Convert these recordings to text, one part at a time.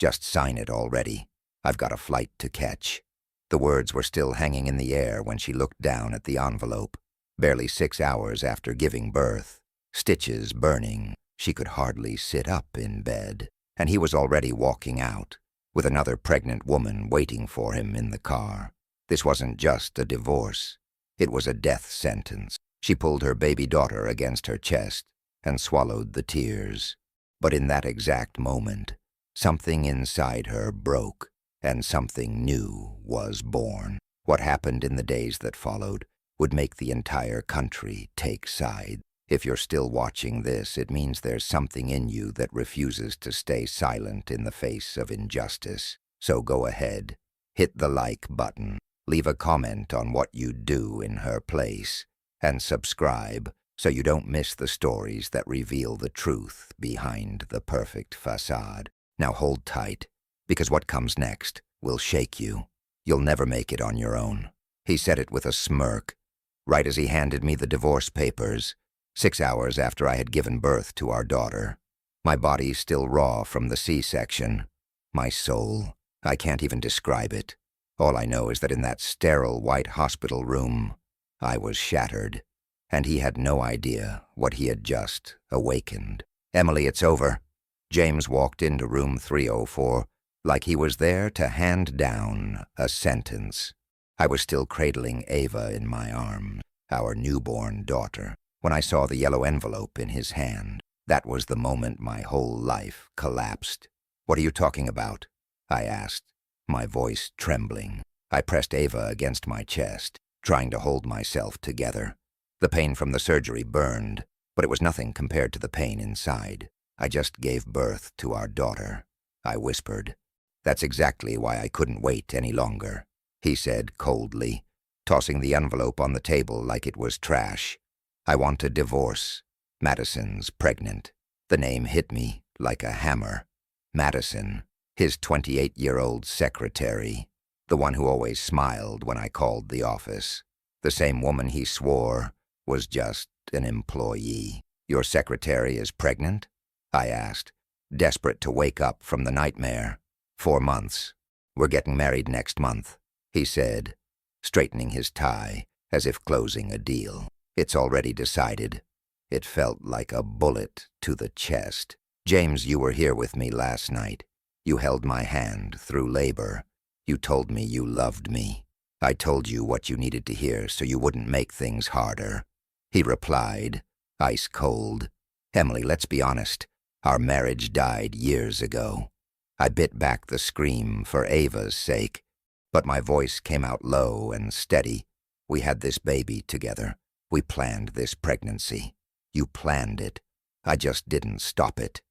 Just sign it already. I've got a flight to catch." The words were still hanging in the air when she looked down at the envelope. Barely 6 hours after giving birth, stitches burning, she could hardly sit up in bed, and he was already walking out, with another pregnant woman waiting for him in the car. This wasn't just a divorce. It was a death sentence. She pulled her baby daughter against her chest and swallowed the tears. But in that exact moment, something inside her broke, and something new was born. What happened in the days that followed would make the entire country take sides. If you're still watching this, it means there's something in you that refuses to stay silent in the face of injustice. So go ahead, hit the like button, leave a comment on what you'd do in her place, and subscribe so you don't miss the stories that reveal the truth behind the perfect facade. Now hold tight, because what comes next will shake you. You'll never make it on your own. He said it with a smirk, right as he handed me the divorce papers, 6 hours after I had given birth to our daughter. My body still raw from the C-section. My soul, I can't even describe it. All I know is that in that sterile white hospital room, I was shattered, and he had no idea what he had just awakened. "Emily, it's over." James walked into room 304 like he was there to hand down a sentence. I was still cradling Ava in my arms, our newborn daughter, when I saw the yellow envelope in his hand. That was the moment my whole life collapsed. "What are you talking about?" I asked, my voice trembling. I pressed Ava against my chest, trying to hold myself together. The pain from the surgery burned, but it was nothing compared to the pain inside. "I just gave birth to our daughter," I whispered. "That's exactly why I couldn't wait any longer," he said coldly, tossing the envelope on the table like it was trash. "I want a divorce. Madison's pregnant." The name hit me like a hammer. Madison, his 28-year-old secretary, the one who always smiled when I called the office. The same woman he swore was just an employee. "Your secretary is pregnant?" I asked, desperate to wake up from the nightmare. 4 months. "We're getting married next month," he said, straightening his tie as if closing a deal. "It's already decided." It felt like a bullet to the chest. "James, you were here with me last night. You held my hand through labor. You told me you loved me. I told you what you needed to hear so you wouldn't make things harder." He replied, ice cold. "Emily, let's be honest. Our marriage died years ago." I bit back the scream for Ava's sake, but my voice came out low and steady. "We had this baby together. We planned this pregnancy. You planned it. I just didn't stop it."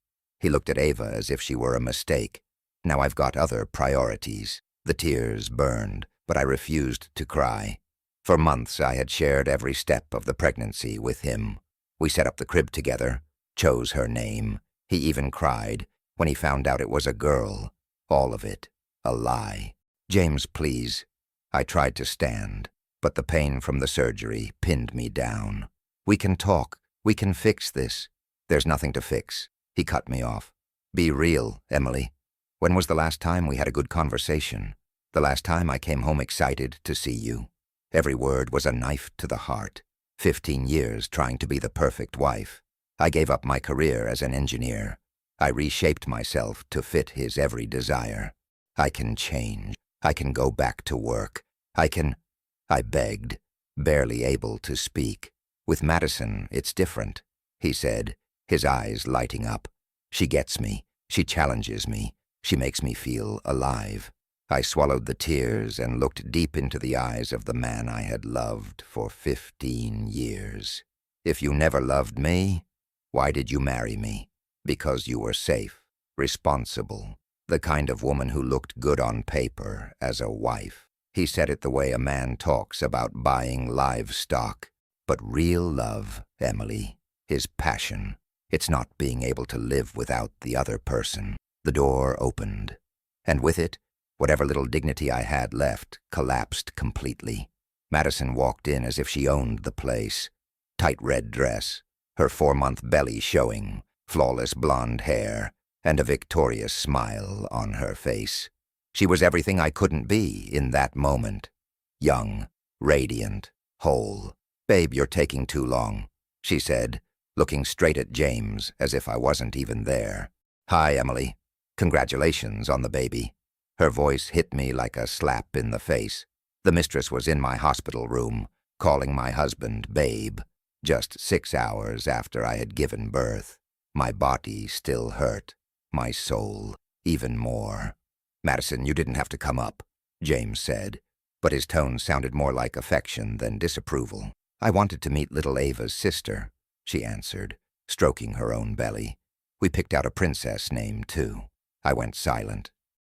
He looked at Ava as if she were a mistake. Now I've got other priorities. The tears burned, but I refused to cry. For months I had shared every step of the pregnancy with him. We set up the crib together, chose her name. He even cried when he found out it was a girl. All of it a lie. "James, please." I tried to stand, but the pain from the surgery pinned me down. "We can talk. We can fix this." "There's nothing to fix." He cut me off. "Be real, Emily. When was the last time we had a good conversation? The last time I came home excited to see you?" Every word was a knife to the heart. 15 years trying to be the perfect wife. I gave up my career as an engineer. I reshaped myself to fit his every desire. "I can change. I can go back to work. I begged, barely able to speak. "With Madison, it's different," he said, his eyes lighting up. "She gets me. She challenges me. She makes me feel alive." I swallowed the tears and looked deep into the eyes of the man I had loved for 15 years. "If you never loved me, why did you marry me? Because you were safe, responsible, the kind of woman who looked good on paper as a wife." He said it the way a man talks about buying livestock. But real love, Emily, is passion. It's not being able to live without the other person. The door opened, and with it, whatever little dignity I had left collapsed completely. Madison walked in as if she owned the place. Tight red dress, her 4-month belly showing, flawless blonde hair, and a victorious smile on her face. She was everything I couldn't be in that moment. Young, radiant, whole. "Babe, you're taking too long," she said, looking straight at James as if I wasn't even there. "Hi, Emily. Congratulations on the baby." Her voice hit me like a slap in the face. The mistress was in my hospital room, calling my husband Babe, just 6 hours after I had given birth. My body still hurt, my soul even more. "Madison, you didn't have to come up," James said, but his tone sounded more like affection than disapproval. "I wanted to meet little Ava's sister," she answered, stroking her own belly. "We picked out a princess name, too." I went silent.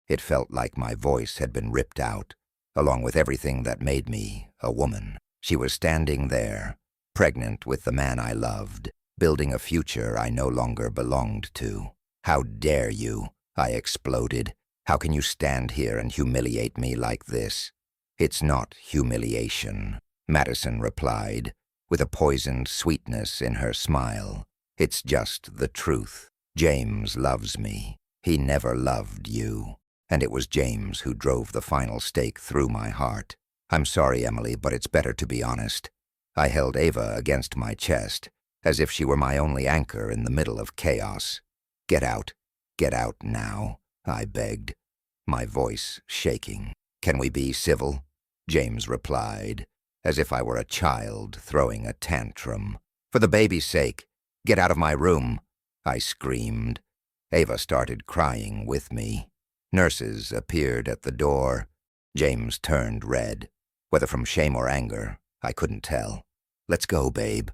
It felt like my voice had been ripped out, along with everything that made me a woman. She was standing there, pregnant with the man I loved, building a future I no longer belonged to. "How dare you?" I exploded. "How can you stand here and humiliate me like this?" "It's not humiliation," Madison replied, with a poisoned sweetness in her smile. "It's just the truth. James loves me. He never loved you. And it was James who drove the final stake through my heart. I'm sorry, Emily, but it's better to be honest." I held Ava against my chest, as if she were my only anchor in the middle of chaos. Get out now," I begged, my voice shaking. "Can we be civil?" James replied, as if I were a child throwing a tantrum. "For the baby's sake, get out of my room," I screamed. Ava started crying with me. Nurses appeared at the door. James turned red, whether from shame or anger, I couldn't tell. "Let's go, babe,"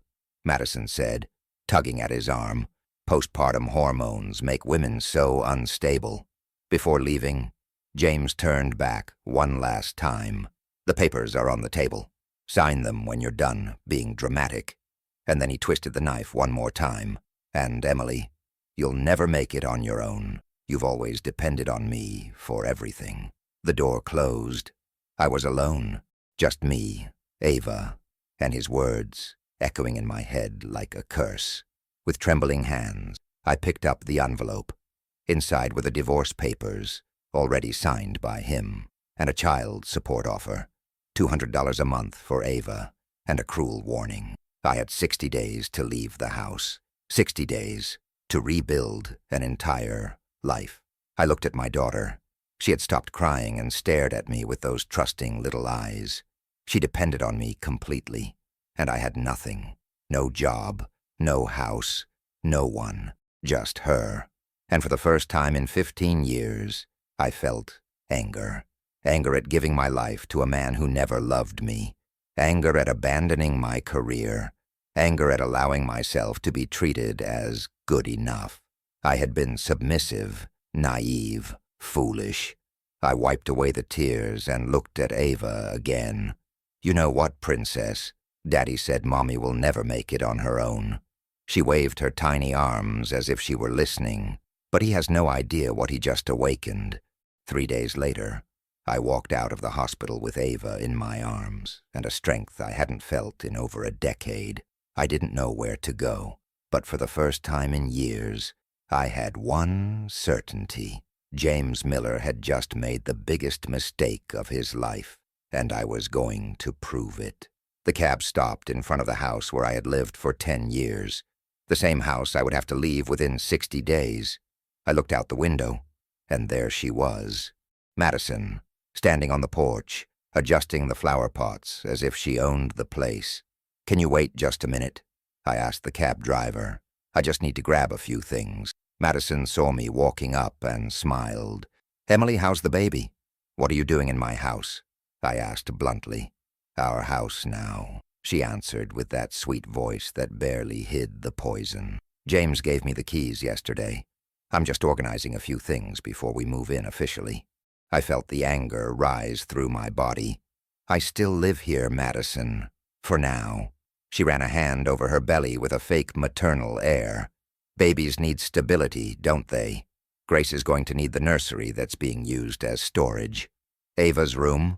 Madison said, tugging at his arm. "Postpartum hormones make women so unstable." Before leaving, James turned back one last time. "The papers are on the table. Sign them when you're done being dramatic." And then he twisted the knife one more time. "And Emily, you'll never make it on your own. You've always depended on me for everything." The door closed. I was alone, just me, Ava, and his words echoing in my head like a curse. With trembling hands, I picked up the envelope. Inside were the divorce papers, already signed by him, and a child support offer, $200 a month for Ava, and a cruel warning. I had 60 days to leave the house, 60 days to rebuild an entire life. I looked at my daughter. She had stopped crying and stared at me with those trusting little eyes. She depended on me completely, and I had nothing. No job, no house, no one, just her. And for the first time in 15 years, I felt anger. Anger at giving my life to a man who never loved me. Anger at abandoning my career. Anger at allowing myself to be treated as good enough. I had been submissive, naive, foolish. I wiped away the tears and looked at Ava again. "You know what, Princess? Daddy said Mommy will never make it on her own." She waved her tiny arms as if she were listening, but he has no idea what he just awakened. 3 days later, I walked out of the hospital with Ava in my arms, and a strength I hadn't felt in over a decade. I didn't know where to go, but for the first time in years, I had one certainty. James Miller had just made the biggest mistake of his life, and I was going to prove it. The cab stopped in front of the house where I had lived for 10 years, the same house I would have to leave within 60 days. I looked out the window, and there she was, Madison, standing on the porch, adjusting the flower pots as if she owned the place. "Can you wait just a minute?" I asked the cab driver. "I just need to grab a few things." Madison saw me walking up and smiled. "Emily, how's the baby?" "What are you doing in my house?" I asked bluntly. "Our house now," she answered with that sweet voice that barely hid the poison. "James gave me the keys yesterday. I'm just organizing a few things before we move in officially." I felt the anger rise through my body. "I still live here, Madison. For now." She ran a hand over her belly with a fake maternal air. "Babies need stability, don't they? Grace is going to need the nursery that's being used as storage." "Ava's room?"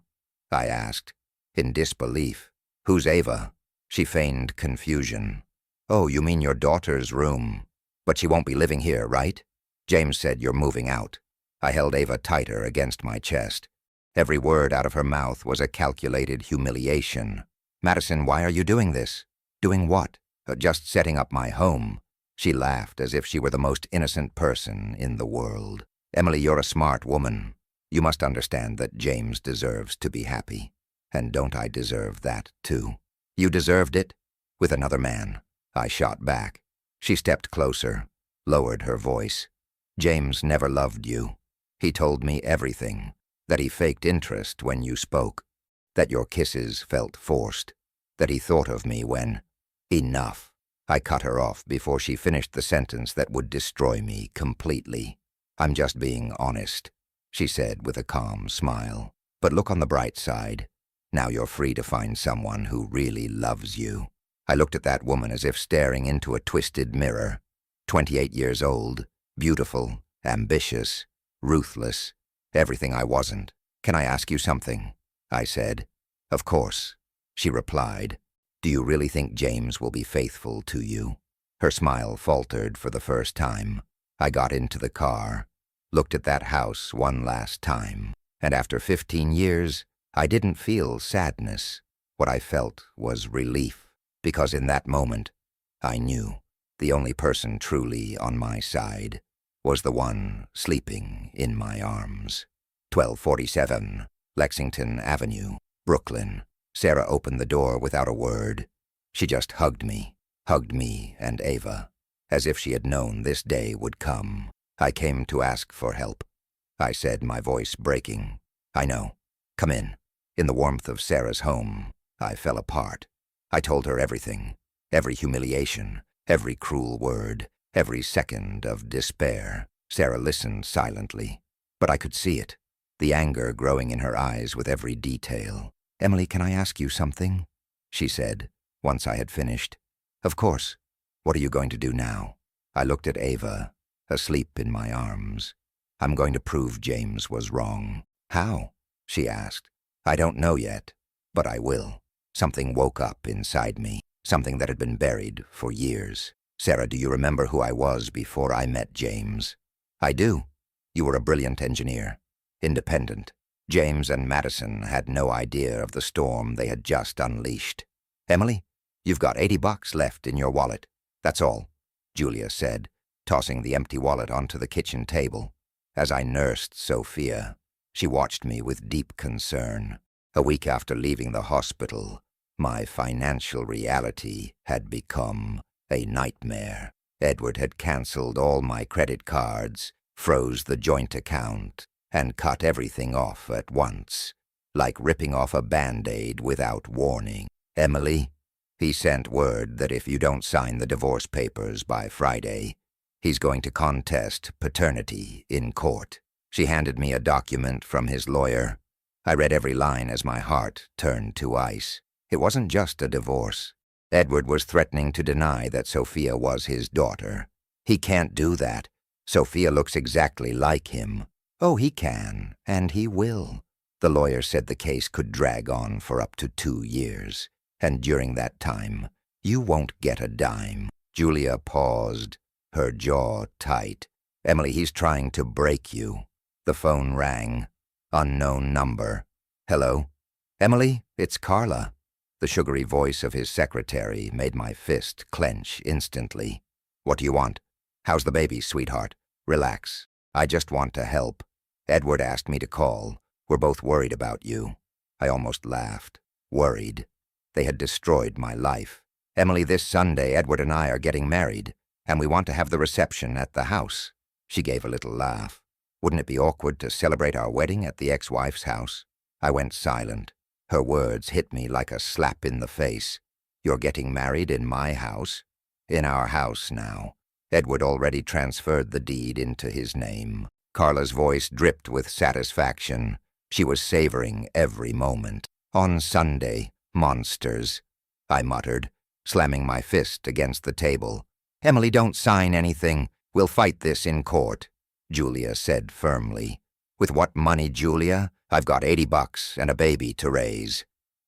I asked, in disbelief. "Who's Ava?" She feigned confusion. "Oh, you mean your daughter's room. But she won't be living here, right?" James said you're moving out. I held Ava tighter against my chest. Every word out of her mouth was a calculated humiliation. Madison, why are you doing this? Doing what? Just setting up my home. She laughed as if she were the most innocent person in the world. Emily, you're a smart woman. You must understand that James deserves to be happy. And don't I deserve that, too? You deserved it? With another man. I shot back. She stepped closer, lowered her voice. James never loved you. He told me everything. That he faked interest when you spoke. That your kisses felt forced. That he thought of me when... Enough. I cut her off before she finished the sentence that would destroy me completely. I'm just being honest, she said with a calm smile. But look on the bright side. Now you're free to find someone who really loves you. I looked at that woman as if staring into a twisted mirror. 28 years old, beautiful, ambitious, ruthless, everything I wasn't. Can I ask you something? I said. Of course, she replied. Do you really think James will be faithful to you? Her smile faltered for the first time. I got into the car, looked at that house one last time, and after 15 years, I didn't feel sadness. What I felt was relief, because in that moment, I knew the only person truly on my side was the one sleeping in my arms. 1247, Lexington Avenue, Brooklyn. Sarah opened the door without a word. She just hugged me and Ava, as if she had known this day would come. I came to ask for help, I said, my voice breaking. I know. Come in. In the warmth of Sarah's home, I fell apart. I told her everything, every humiliation, every cruel word, every second of despair. Sarah listened silently, but I could see it, the anger growing in her eyes with every detail. Emily, can I ask you something? She said, once I had finished. Of course. What are you going to do now? I looked at Ava, asleep in my arms. I'm going to prove James was wrong. How? She asked. I don't know yet, but I will. Something woke up inside me, something that had been buried for years. Sarah, do you remember who I was before I met James? I do. You were a brilliant engineer, independent. James and Madison had no idea of the storm they had just unleashed. Emily, you've got $80 left in your wallet. That's all, Julia said, tossing the empty wallet onto the kitchen table. As I nursed Sophia, she watched me with deep concern. A week after leaving the hospital, my financial reality had become a nightmare. Edward had canceled all my credit cards, froze the joint account, and cut everything off at once, like ripping off a Band-Aid without warning. Emily, he sent word that if you don't sign the divorce papers by Friday, he's going to contest paternity in court. She handed me a document from his lawyer. I read every line as my heart turned to ice. It wasn't just a divorce. Edward was threatening to deny that Sophia was his daughter. He can't do that. Sophia looks exactly like him. Oh, he can, and he will. The lawyer said the case could drag on for up to 2 years, and during that time, you won't get a dime. Julia paused, her jaw tight. Emily, he's trying to break you. The phone rang. Unknown number. Hello? Emily, it's Carla. The sugary voice of his secretary made my fist clench instantly. What do you want? How's the baby, sweetheart? Relax. I just want to help. Edward asked me to call. We're both worried about you. I almost laughed. Worried. They had destroyed my life. Emily, this Sunday, Edward and I are getting married, and we want to have the reception at the house. She gave a little laugh. Wouldn't it be awkward to celebrate our wedding at the ex-wife's house? I went silent. Her words hit me like a slap in the face. You're getting married in my house? In our house now. Edward already transferred the deed into his name. Carla's voice dripped with satisfaction. She was savoring every moment. On Sunday, monsters, I muttered, slamming my fist against the table. Emily, don't sign anything. We'll fight this in court, Julia said firmly. With what money, Julia? I've got $80 and a baby to raise.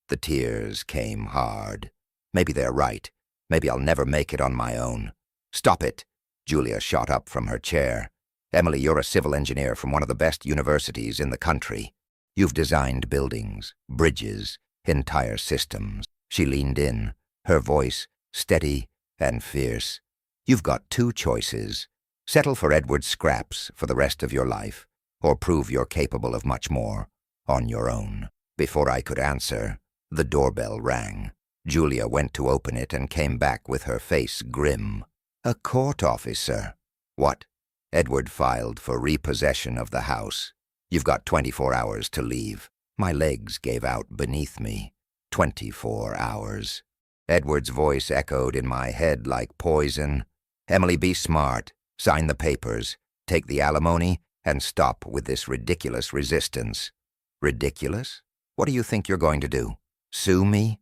The tears came hard. Maybe they're right. Maybe I'll never make it on my own. Stop it. Julia shot up from her chair. Emily, you're a civil engineer from one of the best universities in the country. You've designed buildings, bridges, entire systems. She leaned in, her voice steady and fierce. You've got two choices. Settle for Edward's scraps for the rest of your life, or prove you're capable of much more on your own. Before I could answer, the doorbell rang. Julia went to open it and came back with her face grim. A court officer. What? Edward filed for repossession of the house. You've got 24 hours to leave. My legs gave out beneath me. 24 hours. Edward's voice echoed in my head like poison. Emily, be smart. Sign the papers. Take the alimony and stop with this ridiculous resistance. Ridiculous? What do you think you're going to do? Sue me?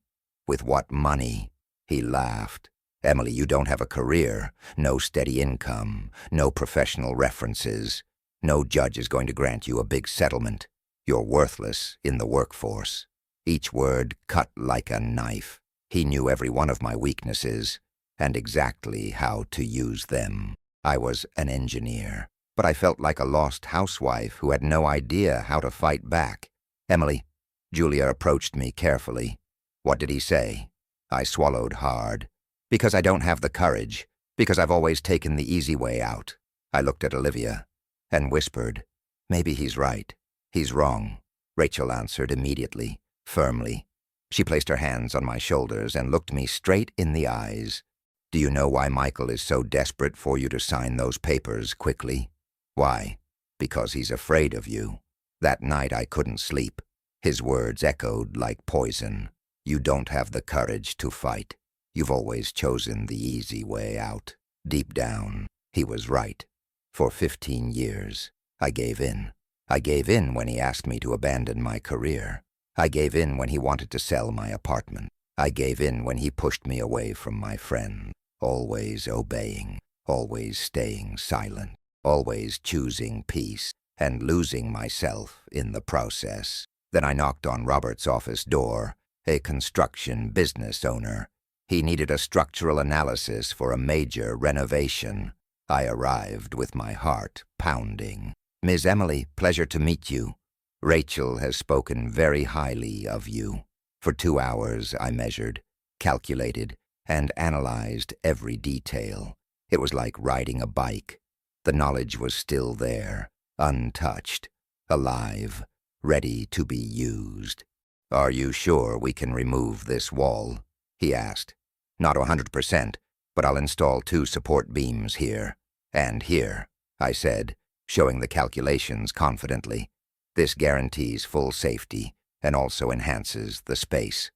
With what money? He laughed. Emily, you don't have a career, no steady income, no professional references. No judge is going to grant you a big settlement. You're worthless in the workforce. Each word cut like a knife. He knew every one of my weaknesses and exactly how to use them. I was an engineer, but I felt like a lost housewife who had no idea how to fight back. Emily, Julia approached me carefully. What did he say? I swallowed hard. Because I don't have the courage. Because I've always taken the easy way out. I looked at Olivia and whispered, maybe he's right. He's wrong. Rachel answered immediately, firmly. She placed her hands on my shoulders and looked me straight in the eyes. Do you know why Michael is so desperate for you to sign those papers quickly? Why? Because he's afraid of you. That night I couldn't sleep. His words echoed like poison. You don't have the courage to fight. You've always chosen the easy way out. Deep down, he was right. For 15 years, I gave in. I gave in when he asked me to abandon my career. I gave in when he wanted to sell my apartment. I gave in when he pushed me away from my friend. Always obeying, always staying silent, always choosing peace and losing myself in the process. Then I knocked on Robert's office door, a construction business owner. He needed a structural analysis for a major renovation. I arrived with my heart pounding. Ms. Emily, pleasure to meet you. Rachel has spoken very highly of you. For 2 hours I measured, calculated, and analyzed every detail. It was like riding a bike. The knowledge was still there, untouched, alive, ready to be used. Are you sure we can remove this wall? He asked. Not 100%, but I'll install 2 support beams here and here, I said, showing the calculations confidently. This guarantees full safety and also enhances the space.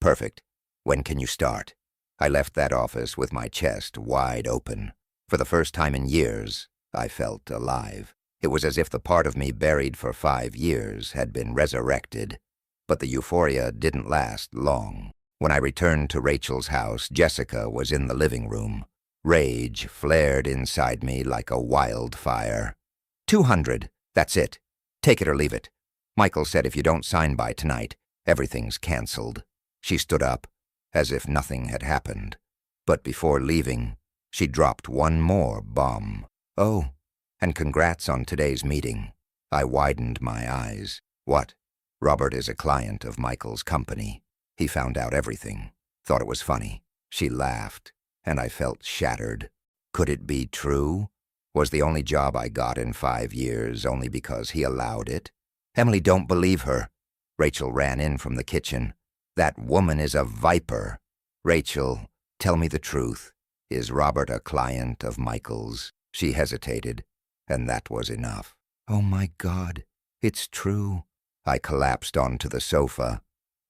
Perfect. When can you start? I left that office with my chest wide open. For the first time in years, I felt alive. It was as if the part of me buried for 5 years had been resurrected. But the euphoria didn't last long. When I returned to Rachel's house, Jessica was in the living room. Rage flared inside me like a wildfire. 200, that's it. Take it or leave it. Michael said if you don't sign by tonight, everything's canceled. She stood up, as if nothing had happened. But before leaving, she dropped one more bomb. Oh, and congrats on today's meeting. I widened my eyes. What? Robert is a client of Michael's company. He found out everything. Thought it was funny. She laughed, and I felt shattered. Could it be true? Was the only job I got in 5 years only because he allowed it? Emily, don't believe her. Rachel ran in from the kitchen. That woman is a viper. Rachel, tell me the truth. Is Robert a client of Michael's? She hesitated, and that was enough. Oh my God, it's true. I collapsed onto the sofa.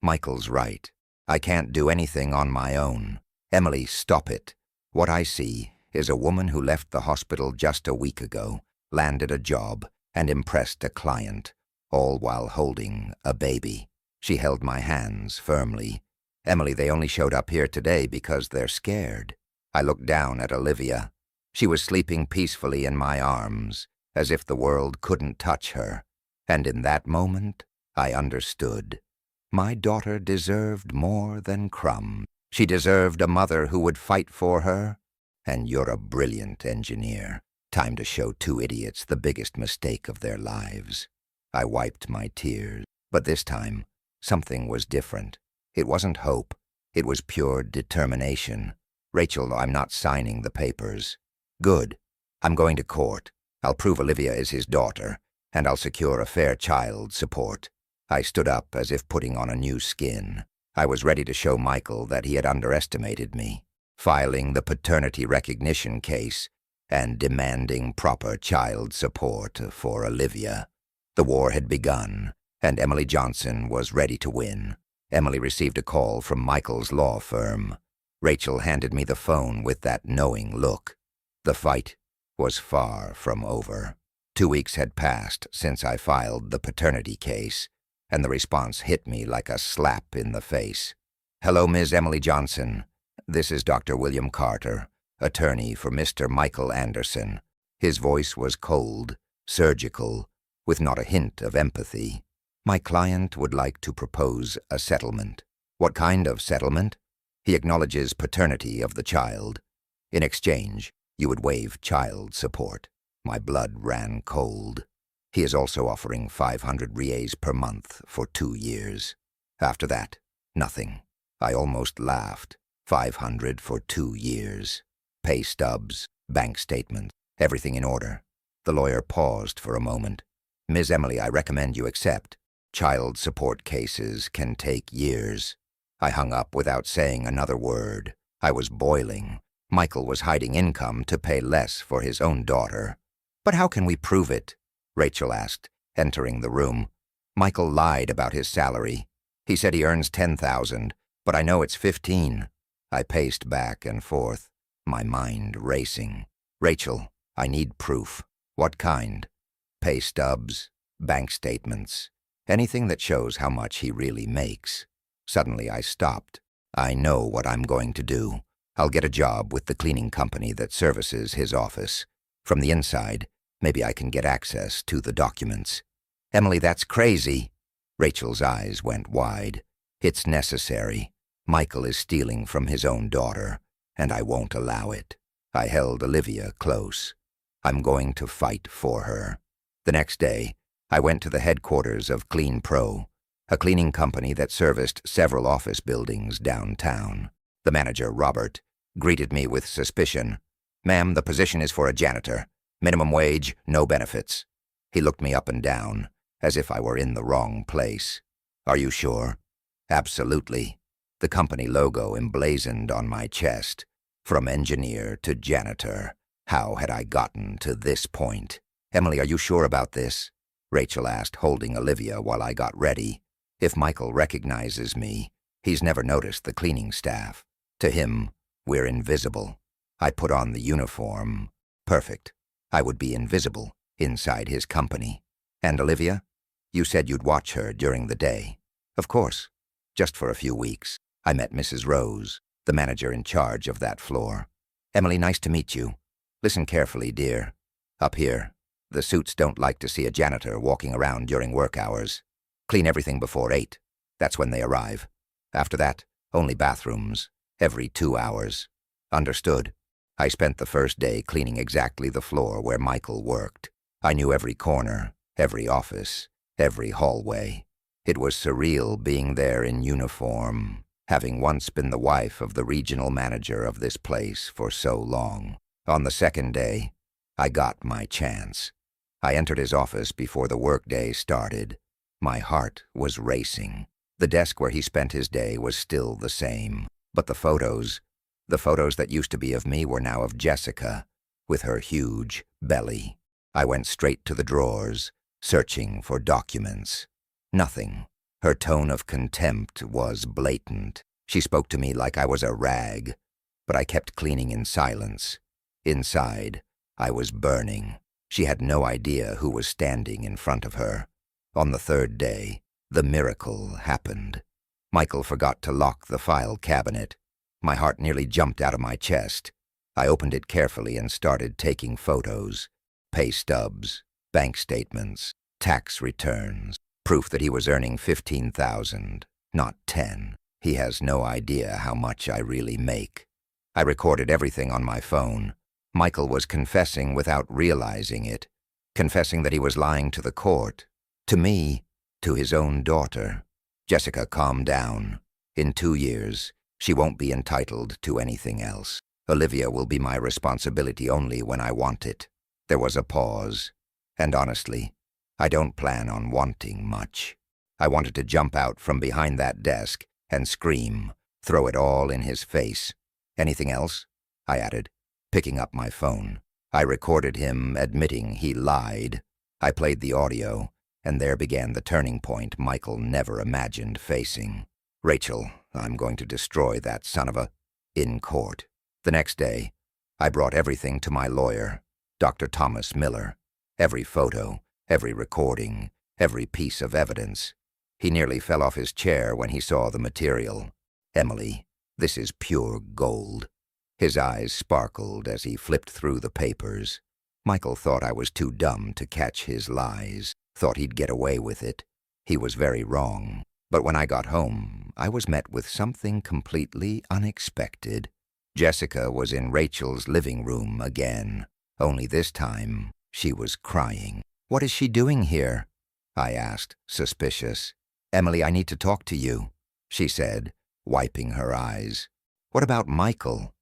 Michael's right. I can't do anything on my own. Emily, stop it. What I see is a woman who left the hospital just a week ago, landed a job, and impressed a client, all while holding a baby. She held my hands firmly. Emily, they only showed up here today because they're scared. I looked down at Olivia. She was sleeping peacefully in my arms, as if the world couldn't touch her. And in that moment, I understood. My daughter deserved more than crumbs. She deserved a mother who would fight for her. And you're a brilliant engineer. Time to show two idiots the biggest mistake of their lives. I wiped my tears, but this time, something was different. It wasn't hope. It was pure determination. Rachel, I'm not signing the papers. Good. I'm going to court. I'll prove Olivia is his daughter, and I'll secure a fair child support. I stood up as if putting on a new skin. I was ready to show Michael that he had underestimated me, filing the paternity recognition case and demanding proper child support for Olivia. The war had begun, and Emily Johnson was ready to win. Emily received a call from Michael's law firm. Rachel handed me the phone with that knowing look. The fight was far from over. 2 weeks had passed since I filed the paternity case, and the response hit me like a slap in the face. Hello, Ms. Emily Johnson. This is Dr. William Carter, attorney for Mr. Michael Anderson. His voice was cold, surgical, with not a hint of empathy. My client would like to propose a settlement. What kind of settlement? He acknowledges paternity of the child. In exchange, you would waive child support. My blood ran cold. He is also offering 500 reais per month for 2 years. After that, nothing. I almost laughed. 500 for 2 years. Pay stubs, bank statements, everything in order. The lawyer paused for a moment. Ms. Emily, I recommend you accept. Child support cases can take years. I hung up without saying another word. I was boiling. Michael was hiding income to pay less for his own daughter. But how can we prove it? Rachel asked, entering the room. Michael lied about his salary. He said he earns 10,000, but I know it's 15. I paced back and forth, my mind racing. Rachel, I need proof. What kind? Pay stubs, bank statements, anything that shows how much he really makes. Suddenly I stopped. I know what I'm going to do. I'll get a job with the cleaning company that services his office. From the inside, maybe I can get access to the documents. Emily, that's crazy. Rachel's eyes went wide. It's necessary. Michael is stealing from his own daughter, and I won't allow it. I held Olivia close. I'm going to fight for her. The next day, I went to the headquarters of Clean Pro, a cleaning company that serviced several office buildings downtown. The manager, Robert, greeted me with suspicion. Ma'am, the position is for a janitor. Minimum wage, no benefits. He looked me up and down, as if I were in the wrong place. Are you sure? Absolutely. The company logo emblazoned on my chest. From engineer to janitor. How had I gotten to this point? Emily, are you sure about this? Rachel asked, holding Olivia while I got ready. If Michael recognizes me, he's never noticed the cleaning staff. To him, we're invisible. I put on the uniform. Perfect. I would be invisible inside his company. And Olivia? You said you'd watch her during the day. Of course. Just for a few weeks. I met Mrs. Rose, the manager in charge of that floor. Emily, nice to meet you. Listen carefully, dear. Up here, the suits don't like to see a janitor walking around during work hours. Clean everything before 8. That's when they arrive. After that, only bathrooms. Every 2 hours. Understood. I spent the first day cleaning exactly the floor where Michael worked. I knew every corner, every office, every hallway. It was surreal being there in uniform, having once been the wife of the regional manager of this place for so long. On the second day, I got my chance. I entered his office before the workday started. My heart was racing. The desk where he spent his day was still the same, but the photos that used to be of me were now of Jessica, with her huge belly. I went straight to the drawers, searching for documents. Nothing. Her tone of contempt was blatant. She spoke to me like I was a rag, but I kept cleaning in silence. Inside, I was burning. She had no idea who was standing in front of her. On the third day, the miracle happened. Michael forgot to lock the file cabinet. My heart nearly jumped out of my chest. I opened it carefully and started taking photos. Pay stubs, bank statements, tax returns, proof that he was earning 15,000, not 10. He has no idea how much I really make. I recorded everything on my phone. Michael was confessing without realizing it, confessing that he was lying to the court, to me, to his own daughter. Jessica, calm down. In 2 years, she won't be entitled to anything else. Olivia will be my responsibility only when I want it. There was a pause, and honestly, I don't plan on wanting much. I wanted to jump out from behind that desk and scream, throw it all in his face. Anything else? I added, picking up my phone. I recorded him admitting he lied. I played the audio, and there began the turning point Michael never imagined facing. Rachel, I'm going to destroy that son of a... in court. The next day, I brought everything to my lawyer, Dr. Thomas Miller. Every photo, every recording, every piece of evidence. He nearly fell off his chair when he saw the material. Emily, this is pure gold. His eyes sparkled as he flipped through the papers. Michael thought I was too dumb to catch his lies, thought he'd get away with it. He was very wrong. But when I got home, I was met with something completely unexpected. Jessica was in Rachel's living room again, only this time she was crying. "What is she doing here?" I asked, suspicious. "Emily, I need to talk to you," she said, wiping her eyes. "What about Michael?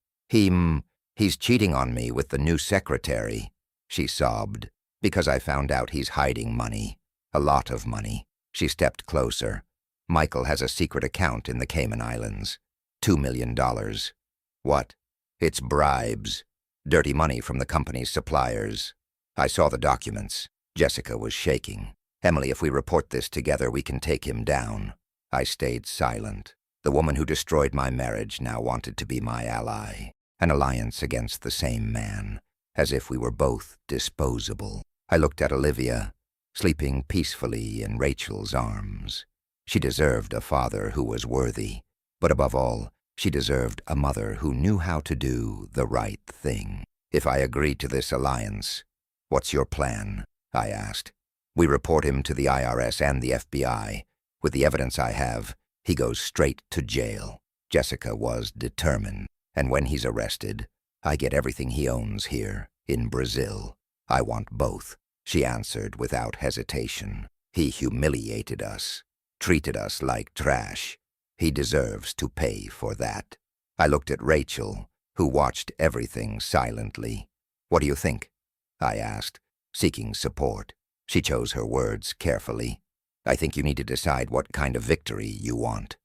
He's cheating on me with the new secretary," she sobbed, "because I found out he's hiding money. A lot of money." She stepped closer. "Michael has a secret account in the Cayman Islands. $2 million. What? It's bribes. Dirty money from the company's suppliers." I saw the documents. Jessica was shaking. "Emily, if we report this together, we can take him down." I stayed silent. The woman who destroyed my marriage now wanted to be my ally. An alliance against the same man, as if we were both disposable. I looked at Olivia, sleeping peacefully in Rachel's arms. She deserved a father who was worthy, but above all, she deserved a mother who knew how to do the right thing. "If I agree to this alliance, what's your plan?" I asked. "We report him to the IRS and the FBI. With the evidence I have, he goes straight to jail." Jessica was determined, and when he's arrested, I get everything he owns here, in Brazil. "I want both," she answered without hesitation. "He humiliated us, treated us like trash. He deserves to pay for that." I looked at Rachel, who watched everything silently. "What do you think?" I asked, seeking support. She chose her words carefully. "I think you need to decide what kind of victory you want.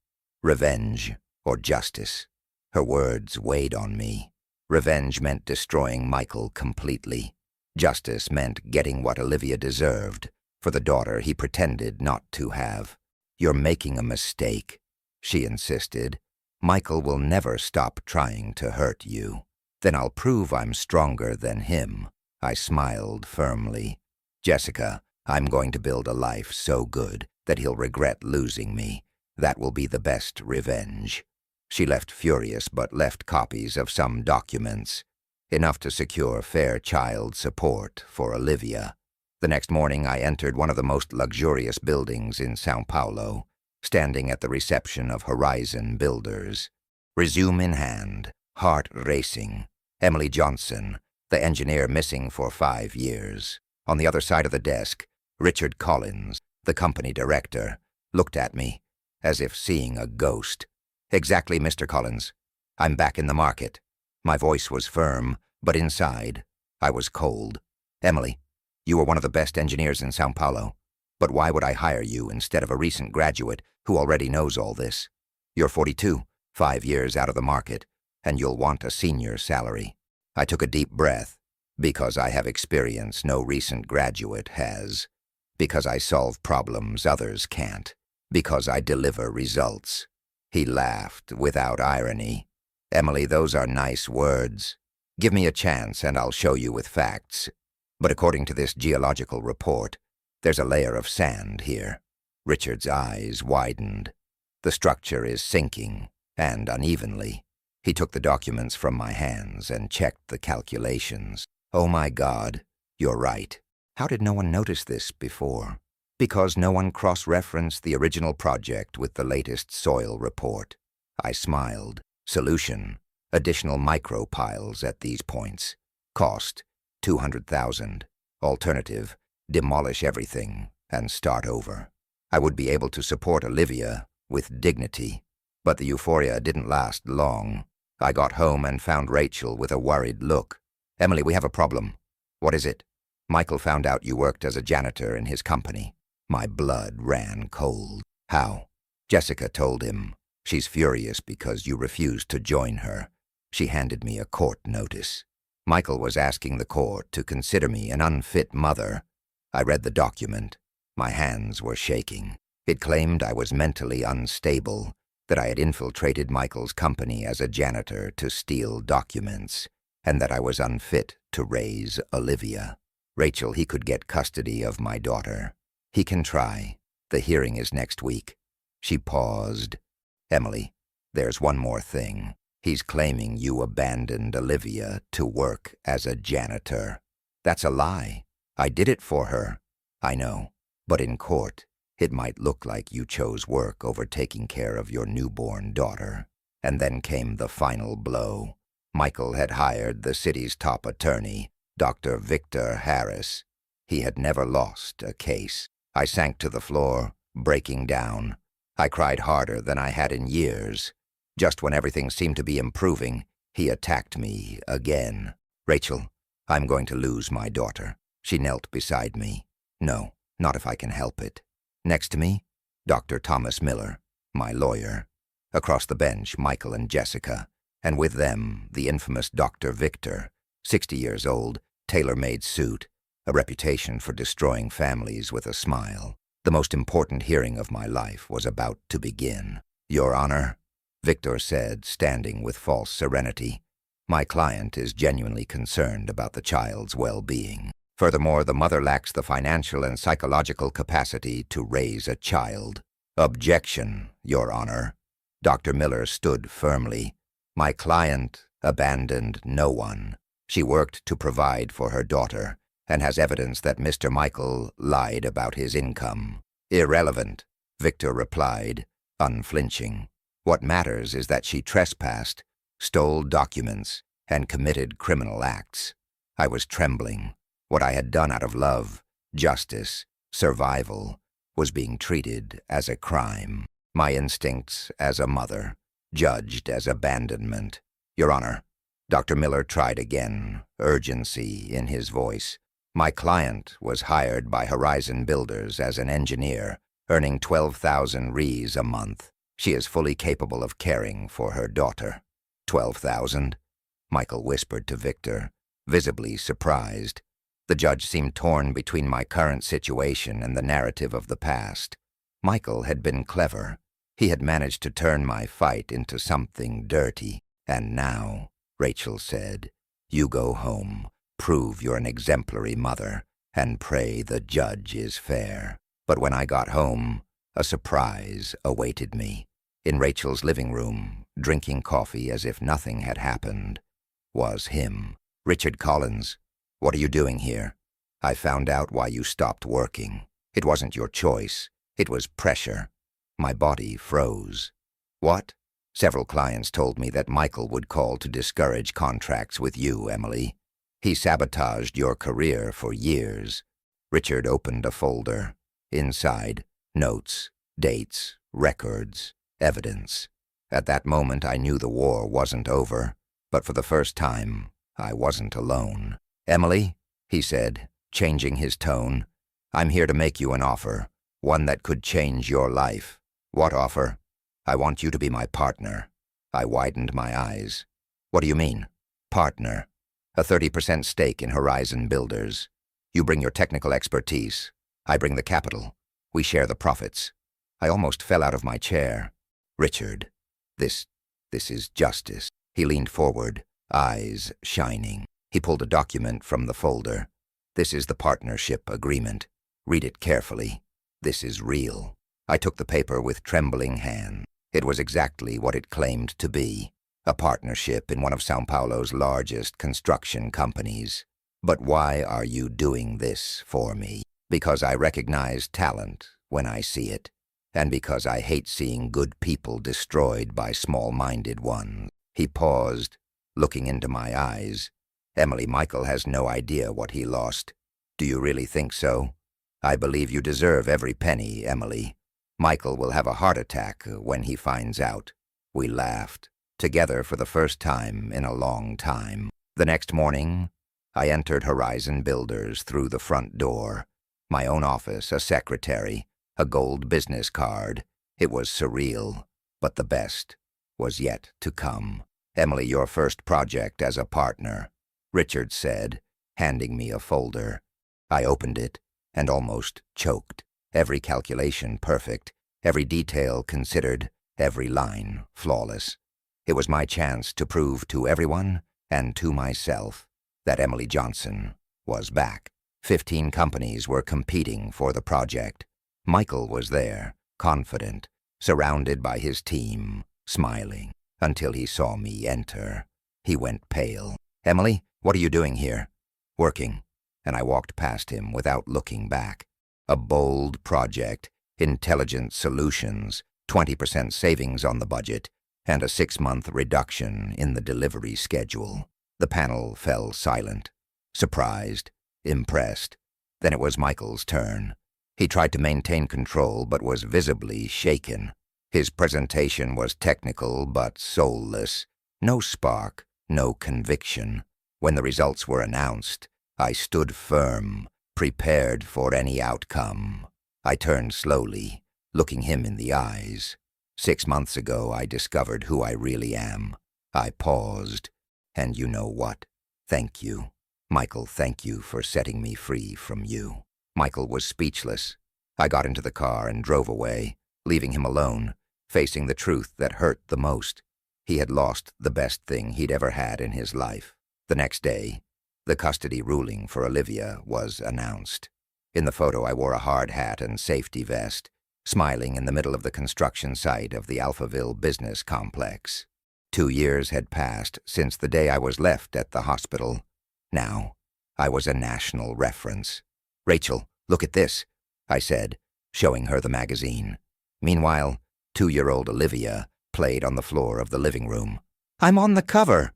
Revenge or justice." Her words weighed on me. Revenge meant destroying Michael completely. Justice meant getting what Olivia deserved for the daughter he pretended not to have. "You're making a mistake," she insisted. "Michael will never stop trying to hurt you." "Then I'll prove I'm stronger than him." I smiled firmly. "Jessica, I'm going to build a life so good that he'll regret losing me. That will be the best revenge." She left furious but left copies of some documents, enough to secure fair child support for Olivia. The next morning I entered one of the most luxurious buildings in São Paulo, standing at the reception of Horizon Builders. Resume in hand, heart racing. Emily Johnson, the engineer missing for 5 years. On the other side of the desk, Richard Collins, the company director, looked at me, as if seeing a ghost. "Exactly, Mr. Collins. I'm back in the market." My voice was firm, but inside, I was cold. "Emily, you are one of the best engineers in São Paulo. But why would I hire you instead of a recent graduate who already knows all this? You're 42, 5 years out of the market, and you'll want a senior salary." I took a deep breath, because I have experience no recent graduate has, because I solve problems others can't, because I deliver results. He laughed without irony. "Emily, those are nice words. Give me a chance and I'll show you with facts. But according to this geological report, there's a layer of sand here." Richard's eyes widened. "The structure is sinking, and unevenly." He took the documents from my hands and checked the calculations. "Oh my God, you're right. How did no one notice this before?" "Because no one cross-referenced the original project with the latest soil report." I smiled. "Solution: additional micro-piles at these points. Cost, 200,000. Alternative, demolish everything and start over. I would be able to support Olivia with dignity, but the euphoria didn't last long. I got home and found Rachel with a worried look. "Emily, we have a problem." "What is it?" "Michael found out you worked as a janitor in his company." My blood ran cold. "How?" "Jessica told him. She's furious because you refused to join her. She handed me a court notice. Michael was asking the court to consider me an unfit mother." I read the document. My hands were shaking. It claimed I was mentally unstable, that I had infiltrated Michael's company as a janitor to steal documents, and that I was unfit to raise Olivia. "Rachel, he could get custody of my daughter. He can try. The hearing is next week." She paused. "Emily, there's one more thing. He's claiming you abandoned Olivia to work as a janitor." "That's a lie. I did it for her." "I know, but in court, it might look like you chose work over taking care of your newborn daughter." And then came the final blow. Michael had hired the city's top attorney, Dr. Victor Harris. He had never lost a case. I sank to the floor, breaking down. I cried harder than I had in years. Just when everything seemed to be improving, he attacked me again. "Rachel, I'm going to lose my daughter." She knelt beside me. "No, not if I can help it." Next to me, Dr. Thomas Miller, my lawyer. Across the bench, Michael and Jessica, and with them, the infamous Dr. Victor, 60 years old, tailor-made suit, a reputation for destroying families with a smile. The most important hearing of my life was about to begin. "Your Honor," Victor said, standing with false serenity, "my client is genuinely concerned about the child's well-being. Furthermore, the mother lacks the financial and psychological capacity to raise a child." "Objection, Your Honor." Dr. Miller stood firmly. "My client abandoned no one. She worked to provide for her daughter and has evidence that Mr. Michael lied about his income." "Irrelevant," Victor replied, unflinching. "What matters is that she trespassed, stole documents, and committed criminal acts." I was trembling. What I had done out of love, justice, survival, was being treated as a crime. My instincts as a mother, judged as abandonment. "Your Honor," Dr. Miller tried again, urgency in his voice. "My client was hired by Horizon Builders as an engineer, earning 12,000 Rs a month. She is fully capable of caring for her daughter." 12,000? Michael whispered to Victor, visibly surprised. The judge seemed torn between my current situation and the narrative of the past. Michael had been clever. He had managed to turn my fight into something dirty. "And now," Rachel said, "you go home, prove you're an exemplary mother, and pray the judge is fair." But when I got home, a surprise awaited me. In Rachel's living room, drinking coffee as if nothing had happened, was him. "Richard Collins, what are you doing here? I found out why you stopped working. It wasn't your choice. It was pressure." My body froze. "What?" "Several clients told me that Michael would call to discourage contracts with you, Emily. He sabotaged your career for years." Richard opened a folder. Inside, notes, dates, records, evidence. At that moment, I knew the war wasn't over, but for the first time, I wasn't alone. "Emily," he said, changing his tone, "I'm here to make you an offer, one that could change your life." "What offer?" "I want you to be my partner." I widened my eyes. "What do you mean?" "Partner. A 30% stake in Horizon Builders. You bring your technical expertise. I bring the capital. We share the profits." I almost fell out of my chair. "Richard, this is justice." He leaned forward, eyes shining. He pulled a document from the folder. "This is the partnership agreement. Read it carefully. This is real." I took the paper with trembling hand. It was exactly what it claimed to be, a partnership in one of São Paulo's largest construction companies. "But why are you doing this for me?" "Because I recognize talent when I see it, and because I hate seeing good people destroyed by small-minded ones." He paused, looking into my eyes. Emily, Michael has no idea what he lost. Do you really think so? I believe you deserve every penny, Emily. Michael will have a heart attack when he finds out. We laughed, together for the first time in a long time. The next morning, I entered Horizon Builders through the front door. My own office, a secretary, a gold business card. It was surreal, but the best was yet to come. Emily, your first project as a partner, Richard said, handing me a folder. I opened it and almost choked. Every calculation perfect, every detail considered, every line flawless. It was my chance to prove to everyone and to myself that Emily Johnson was back. 15 companies were competing for the project. Michael was there, confident, surrounded by his team, smiling, until he saw me enter. He went pale. Emily, what are you doing here? Working. And I walked past him without looking back. A bold project, intelligent solutions, 20% savings on the budget, and a 6-month reduction in the delivery schedule. The panel fell silent, surprised, impressed. Then it was Michael's turn. He tried to maintain control but was visibly shaken. His presentation was technical but soulless. No spark, no conviction. When the results were announced, I stood firm, prepared for any outcome. I turned slowly, looking him in the eyes. 6 months ago, I discovered who I really am. I paused. And you know what? Thank you. Michael, thank you for setting me free from you. Michael was speechless. I got into the car and drove away, leaving him alone, facing the truth that hurt the most. He had lost the best thing he'd ever had in his life. The next day, the custody ruling for Olivia was announced. In the photo, I wore a hard hat and safety vest, smiling in the middle of the construction site of the Alphaville business complex. 2 years had passed since the day I was left at the hospital. Now, I was a national reference. Rachel, look at this, I said, showing her the magazine. Meanwhile, 2-year-old Olivia played on the floor of the living room. I'm on the cover.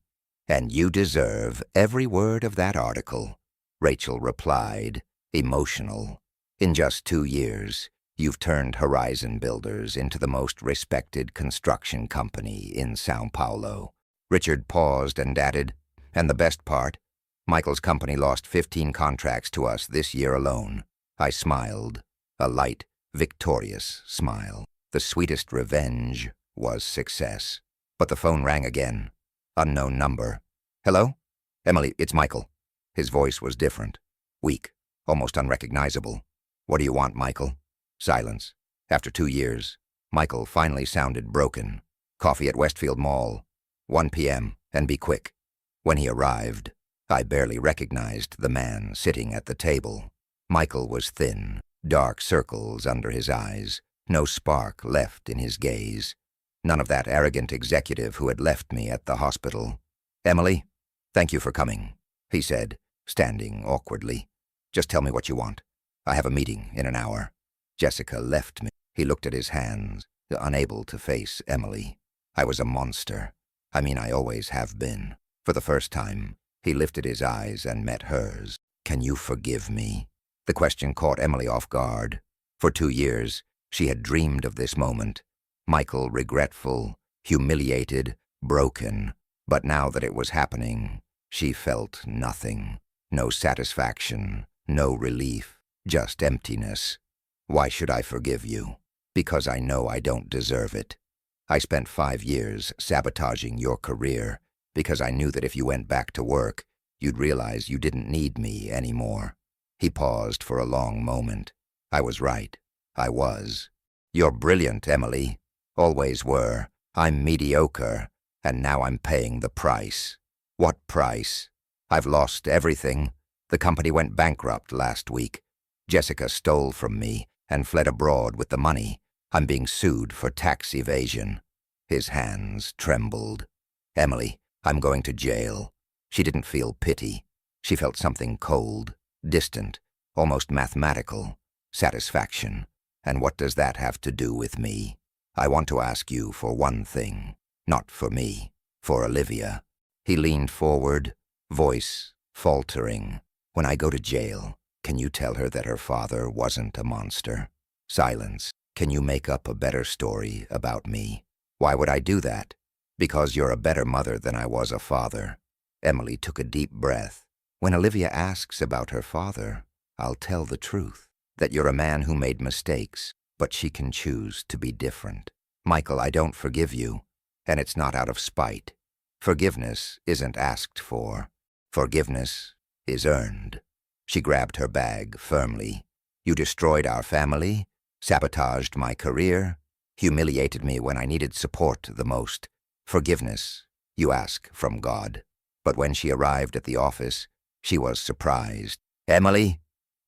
And you deserve every word of that article, Rachel replied, emotional. In just 2 years, you've turned Horizon Builders into the most respected construction company in São Paulo. Richard paused and added, and the best part, Michael's company lost 15 contracts to us this year alone. I smiled, a light, victorious smile. The sweetest revenge was success. But the phone rang again. Unknown number. Hello? Emily, it's Michael. His voice was different, weak, almost unrecognizable. What do you want, Michael? Silence. After 2 years, Michael finally sounded broken. Coffee at Westfield Mall. 1 p.m., and be quick. When he arrived, I barely recognized the man sitting at the table. Michael was thin, dark circles under his eyes, no spark left in his gaze. None of that arrogant executive who had left me at the hospital. Emily, thank you for coming, he said, standing awkwardly. Just tell me what you want. I have a meeting in an hour. Jessica left me. He looked at his hands, unable to face Emily. I was a monster. I always have been. For the first time, he lifted his eyes and met hers. Can you forgive me? The question caught Emily off guard. For 2 years, she had dreamed of this moment. Michael regretful, humiliated, broken. But now that it was happening, she felt nothing. No satisfaction, no relief, just emptiness. Why should I forgive you? Because I know I don't deserve it. I spent 5 years sabotaging your career because I knew that if you went back to work, you'd realize you didn't need me anymore. He paused for a long moment. I was right. I was. You're brilliant, Emily. Always were. I'm mediocre, and now I'm paying the price. What price? I've lost everything. The company went bankrupt last week. Jessica stole from me and fled abroad with the money. I'm being sued for tax evasion. His hands trembled. Emily, I'm going to jail. She didn't feel pity. She felt something cold, distant, almost mathematical. Satisfaction. And what does that have to do with me? I want to ask you for one thing. Not for me. For Olivia. He leaned forward, Voice faltering. When I go to jail, can you tell her that her father wasn't a monster? Silence. Can you make up a better story about me? Why would I do that? Because you're a better mother than I was a father. Emily took a deep breath. When Olivia asks about her father, I'll tell the truth. That you're a man who made mistakes, but she can choose to be different. Michael, I don't forgive you, and it's not out of spite. Forgiveness isn't asked for. Forgiveness is earned. She grabbed her bag firmly. You destroyed our family, sabotaged my career, humiliated me when I needed support the most. Forgiveness, you ask from God. But when she arrived at the office, she was surprised. Emily,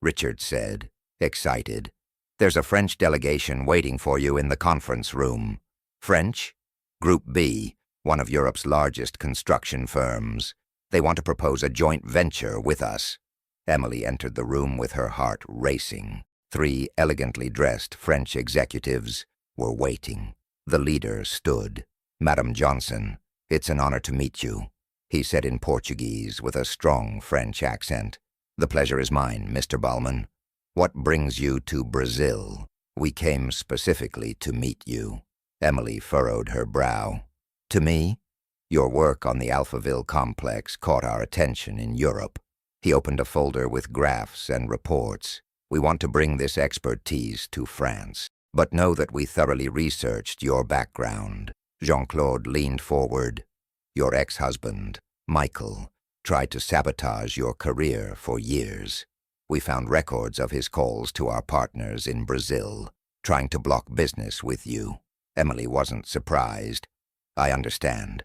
Richard said, excited. There's a French delegation waiting for you in the conference room. French? Group B, one of Europe's largest construction firms. They want to propose a joint venture with us. Emily entered the room with her heart racing. 3 elegantly dressed French executives were waiting. The leader stood. Madame Johnson, it's an honor to meet you, he said in Portuguese with a strong French accent. The pleasure is mine, Mr. Ballman. What brings you to Brazil? We came specifically to meet you. Emily furrowed her brow. To me? Your work on the Alphaville complex caught our attention in Europe. He opened a folder with graphs and reports. We want to bring this expertise to France, but know that we thoroughly researched your background. Jean-Claude leaned forward. Your ex-husband, Michael, tried to sabotage your career for years. We found records of his calls to our partners in Brazil, trying to block business with you. Emily wasn't surprised. I understand.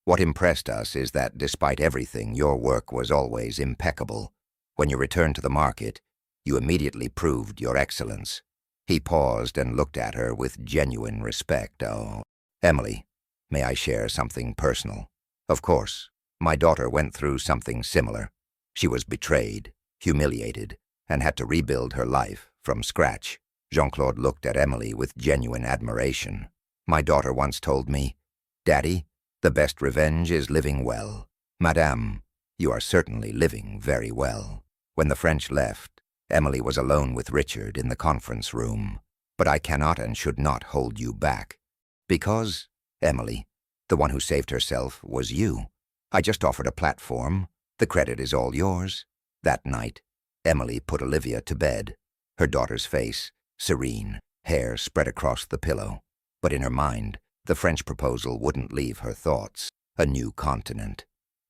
What impressed us is that despite everything, your work was always impeccable. When you returned to the market, you immediately proved your excellence. He paused and looked at her with genuine respect. Oh, Emily, may I share something personal? Of course. My daughter went through something similar. She was betrayed, humiliated, and had to rebuild her life from scratch. Jean-Claude looked at Emily with genuine admiration. My daughter once told me, Daddy, the best revenge is living well. Madame, you are certainly living very well. When the French left, Emily was alone with Richard in the conference room. But I cannot and should not hold you back. Because, Emily, the one who saved herself was you. I just offered a platform. The credit is all yours. That night, Emily put Olivia to bed. Her daughter's face, serene, hair spread across the pillow. But in her mind, the French proposal wouldn't leave her thoughts. A new continent.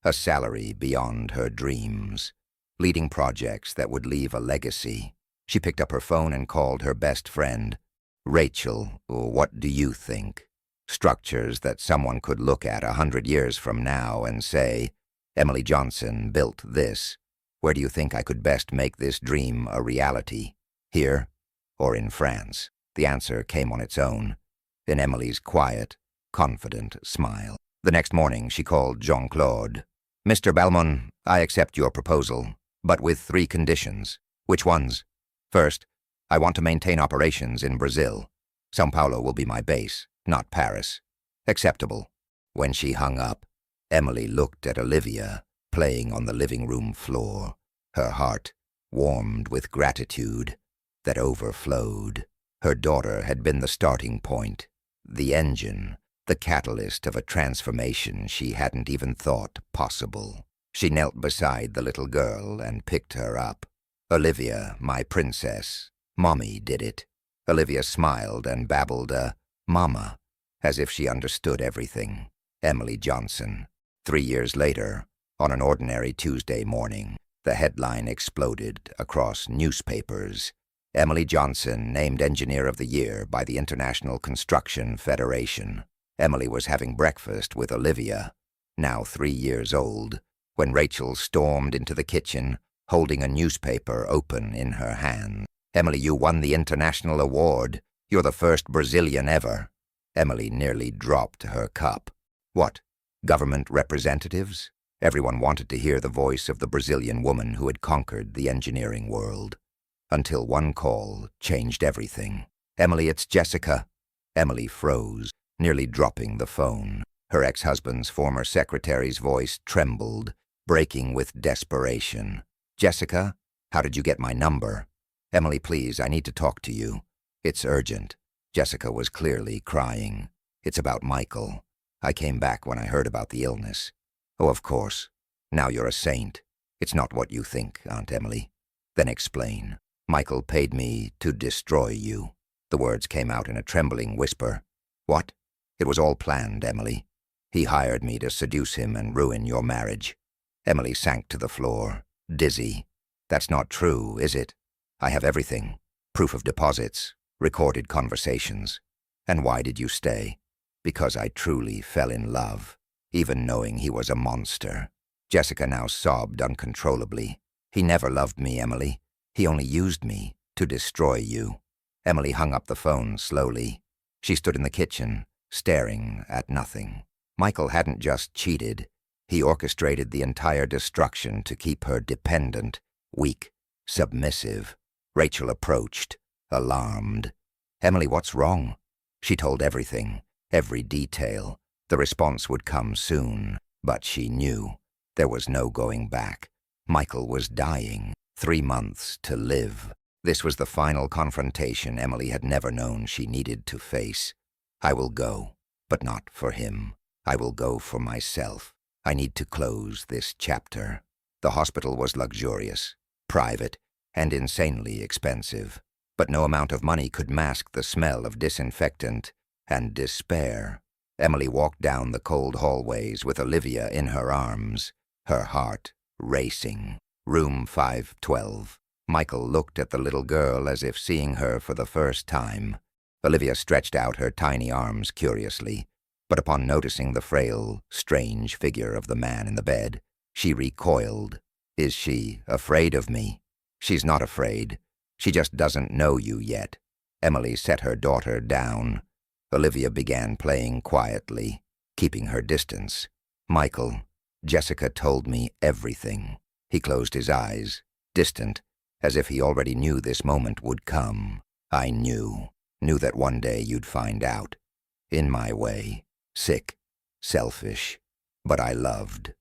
A salary beyond her dreams. Leading projects that would leave a legacy. She picked up her phone and called her best friend. Rachel, what do you think? Structures that someone could look at 100 years from now and say, Emily Johnson built this. Where do you think I could best make this dream a reality? Here or in France? The answer came on its own, in Emily's quiet, confident smile. The next morning she called Jean-Claude. Mr. Ballman, I accept your proposal, but with 3 conditions. Which ones? First, I want to maintain operations in Brazil. São Paulo will be my base, not Paris. Acceptable. When she hung up, Emily looked at Olivia, playing on the living room floor. Her heart warmed with gratitude that overflowed. Her daughter had been the starting point, the engine, the catalyst of a transformation she hadn't even thought possible. She knelt beside the little girl and picked her up. Olivia, my princess, Mommy did it. Olivia smiled and babbled a Mama, as if she understood everything. Emily Johnson. 3 years later, on an ordinary Tuesday morning, the headline exploded across newspapers. Emily Johnson named Engineer of the Year by the International Construction Federation. Emily was having breakfast with Olivia, now 3 years old, when Rachel stormed into the kitchen, holding a newspaper open in her hand. Emily, you won the international award. You're the first Brazilian ever. Emily nearly dropped her cup. What? Government representatives? Everyone wanted to hear the voice of the Brazilian woman who had conquered the engineering world. Until one call changed everything. Emily, it's Jessica. Emily froze, nearly dropping the phone. Her ex-husband's former secretary's voice trembled, breaking with desperation. "Jessica, how did you get my number?" "Emily, please, I need to talk to you. It's urgent." Jessica was clearly crying. "It's about Michael. I came back when I heard about the illness." "Oh, of course. Now you're a saint. It's not what you think, Aunt Emily." "Then explain." "Michael paid me to destroy you." The words came out in a trembling whisper. "What?" "It was all planned, Emily. He hired me to seduce him and ruin your marriage." Emily sank to the floor, dizzy. "That's not true, is it? I have everything. Proof of deposits, recorded conversations." "And why did you stay?" "Because I truly fell in love, even knowing he was a monster." Jessica now sobbed uncontrollably. "He never loved me, Emily. He only used me to destroy you." Emily hung up the phone slowly. She stood in the kitchen, staring at nothing. Michael hadn't just cheated. He orchestrated the entire destruction to keep her dependent, weak, submissive. Rachel approached, alarmed. "Emily, what's wrong?" She told everything, every detail. The response would come soon, but she knew. There was no going back. Michael was dying. 3 months to live. This was the final confrontation Emily had never known she needed to face. "I will go, but not for him. I will go for myself. I need to close this chapter." The hospital was luxurious, private, and insanely expensive. But no amount of money could mask the smell of disinfectant and despair. Emily walked down the cold hallways with Olivia in her arms, her heart racing. Room 512. Michael looked at the little girl as if seeing her for the first time. Olivia stretched out her tiny arms curiously, but upon noticing the frail, strange figure of the man in the bed, she recoiled. "Is she afraid of me?" "She's not afraid. She just doesn't know you yet." Emily set her daughter down. Olivia began playing quietly, keeping her distance. "Michael, Jessica told me everything." He closed his eyes, distant, as if he already knew this moment would come. "I knew that one day you'd find out. In my way, sick, selfish, but I loved."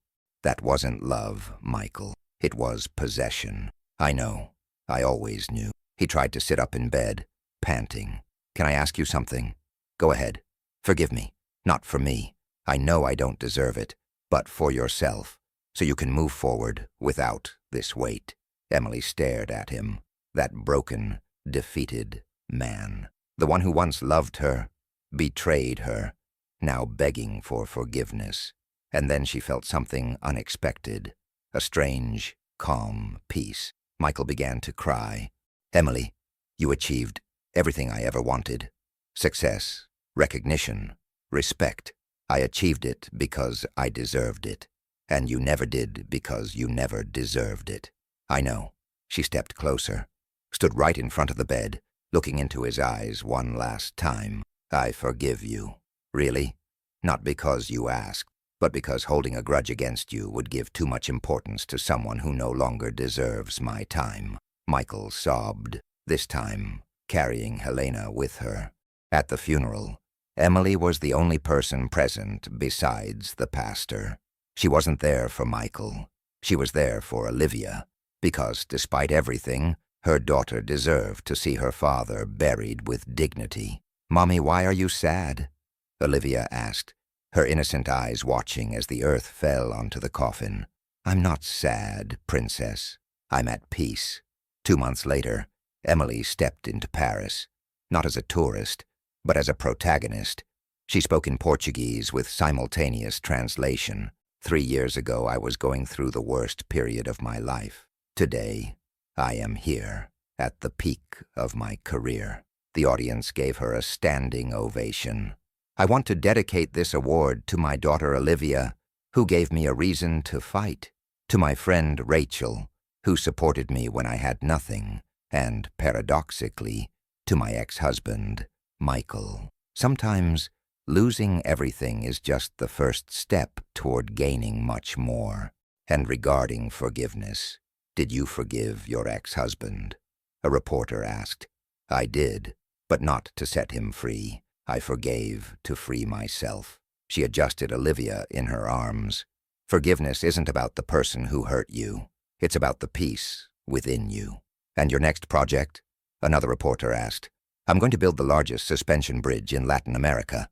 "That wasn't love, Michael. It was possession." "I know. I always knew." He tried to sit up in bed, panting. "Can I ask you something?" "Go ahead. Forgive me. Not for me. I know I don't deserve it, but for yourself, so you can move forward without this weight." Emily stared at him. That broken, defeated man. The one who once loved her, betrayed her, now begging for forgiveness. And then she felt something unexpected, a strange, calm peace. Michael began to cry. "Emily, you achieved everything I ever wanted. Success, recognition, respect. I achieved it because I deserved it. And you never did because you never deserved it." "I know." She stepped closer, stood right in front of the bed, looking into his eyes one last time. "I forgive you." "Really?" "Not because you asked, but because holding a grudge against you would give too much importance to someone who no longer deserves my time." Michael sobbed, this time carrying Helena with her. At the funeral, Emily was the only person present besides the pastor. She wasn't there for Michael. She was there for Olivia, because despite everything, her daughter deserved to see her father buried with dignity. "Mommy, why are you sad?" Olivia asked, her innocent eyes watching as the earth fell onto the coffin. "I'm not sad, Princess. I'm at peace." 2 months later, Emily stepped into Paris, not as a tourist, but as a protagonist. She spoke in Portuguese with simultaneous translation. 3 years ago, I was going through the worst period of my life. Today, I am here, at the peak of my career. The audience gave her a standing ovation. "I want to dedicate this award to my daughter Olivia, who gave me a reason to fight, to my friend Rachel, who supported me when I had nothing, and, paradoxically, to my ex-husband, Michael. Sometimes, losing everything is just the first step toward gaining much more." And regarding forgiveness, "Did you forgive your ex-husband?" a reporter asked. "I did, but not to set him free. I forgave to free myself." She adjusted Olivia in her arms. Forgiveness isn't about the person who hurt you. It's about the peace within you. And your next project? Another reporter asked. I'm going to build the largest suspension bridge in Latin America.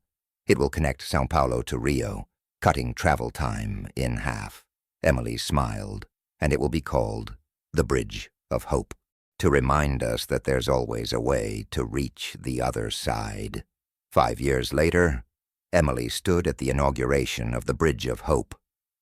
It will connect São Paulo to Rio, cutting travel time in half. Emily smiled, and it will be called the Bridge of Hope, to remind us that there's always a way to reach the other side. 5 years later, Emily stood at the inauguration of the Bridge of Hope.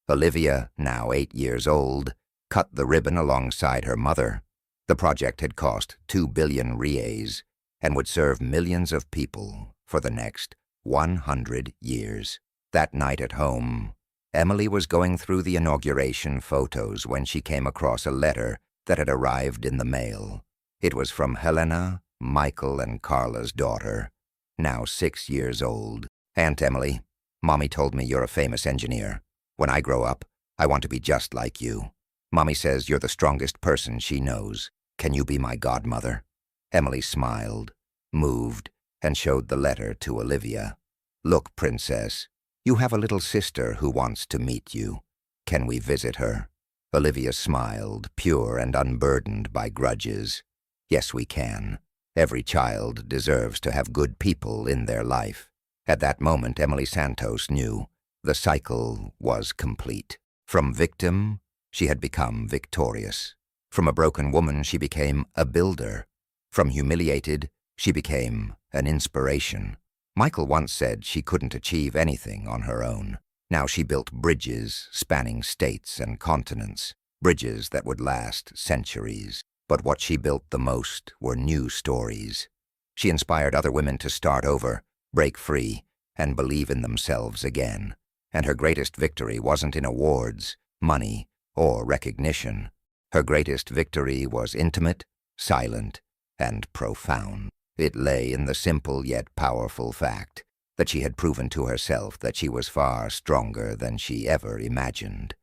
Olivia, now 8 years old, cut the ribbon alongside her mother. The project had cost 2 billion reais and would serve millions of people for the next 100 years. That night at home, Emily was going through the inauguration photos when she came across a letter that had arrived in the mail. It was from Helena, Michael, and Carla's daughter, now 6 years old. Aunt Emily, Mommy told me you're a famous engineer. When I grow up, I want to be just like you. Mommy says you're the strongest person she knows. Can you be my godmother? Emily smiled, moved, and showed the letter to Olivia. Look, Princess, you have a little sister who wants to meet you. Can we visit her? Olivia smiled, pure and unburdened by grudges. Yes, we can. Every child deserves to have good people in their life. At that moment, Emily Santos knew the cycle was complete. From victim, she had become victorious. From a broken woman, she became a builder. From humiliated, she became an inspiration. Michael once said she couldn't achieve anything on her own. Now she built bridges spanning states and continents, bridges that would last centuries. But what she built the most were new stories. She inspired other women to start over, break free, and believe in themselves again. And her greatest victory wasn't in awards, money, or recognition. Her greatest victory was intimate, silent, and profound. It lay in the simple yet powerful fact that she had proven to herself that she was far stronger than she ever imagined.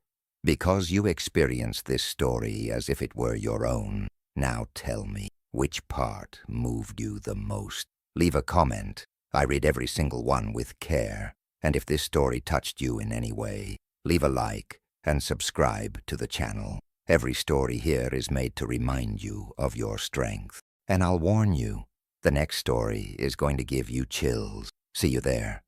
Because you experienced this story as if it were your own, now tell me, which part moved you the most? Leave a comment. I read every single one with care. And if this story touched you in any way, leave a like and subscribe to the channel. Every story here is made to remind you of your strength. And I'll warn you, the next story is going to give you chills. See you there.